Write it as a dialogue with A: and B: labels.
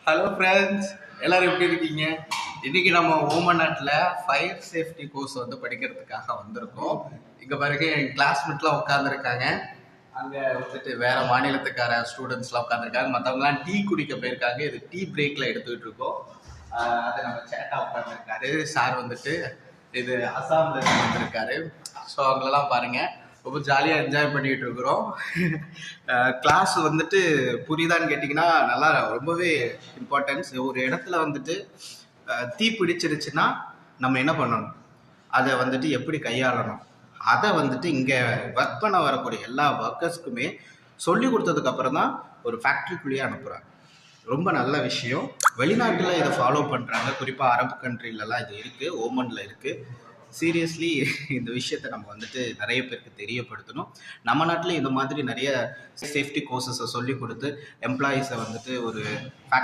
A: Hello friends, எல்லாரும் எப்படி இருக்கீங்க? இன்னைக்கு நம்ம ஓமன் நாட்டில் ஃபயர் சேஃப்டி கோர்ஸ் வந்து படிக்கிறதுக்காக வந்திருக்கோம். இங்கே பாருங்க, என் கிளாஸ்மேட்லாம் உட்காந்துருக்காங்க. அங்கே வந்துட்டு வேற மாநிலத்துக்கார ஸ்டூடெண்ட்ஸ்லாம் உட்காந்துருக்காங்க. மற்றவங்கலாம் டீ குடிக்க போயிருக்காங்க. இது டீ பிரேக்கில் எடுத்துக்கிட்டு இருக்கோம். அதை நம்ம சேட்டாக உட்காந்துருக்காரு. சார் வந்துட்டு இது அசாம்ல இருந்து வந்திருக்காரு. ஸோ அவங்களெல்லாம் பாருங்க, ரொம்ப ஜாலியாக என்ஜாய் பண்ணிகிட்டு இருக்கிறோம். கிளாஸ் வந்துட்டு புரியுதான்னு கேட்டிங்கன்னா நல்லா ரொம்பவே இம்பார்ட்டன்ஸ். ஒரு இடத்துல வந்துட்டு தீ பிடிச்சிருச்சுன்னா நம்ம என்ன பண்ணணும், அதை வந்துட்டு எப்படி கையாளணும், அதை வந்துட்டு இங்கே ஒர்க் பண்ண வரக்கூடிய எல்லா ஒர்க்கர்ஸ்க்குமே சொல்லி கொடுத்ததுக்கப்புறம் தான் ஒரு ஃபேக்ட்ரிக்குள்ளேயே அனுப்புகிறாங்க. ரொம்ப நல்ல விஷயம். வெளிநாட்டில் இதை ஃபாலோ பண்ணுறாங்க. குறிப்பாக அரபு கண்ட்ரிலலாம் இது இருக்குது, ஓமனில் இருக்குது. சீரியஸ்லி இந்த விஷயத்தை நம்ம வந்துட்டு நிறைய பேருக்கு தெரியப்படுத்தணும். நம்ம நாட்டில் இந்த மாதிரி நிறைய சேஃப்டி கோர்சஸை சொல்லி கொடுத்து எம்ப்ளாயீஸை வந்துட்டு ஒரு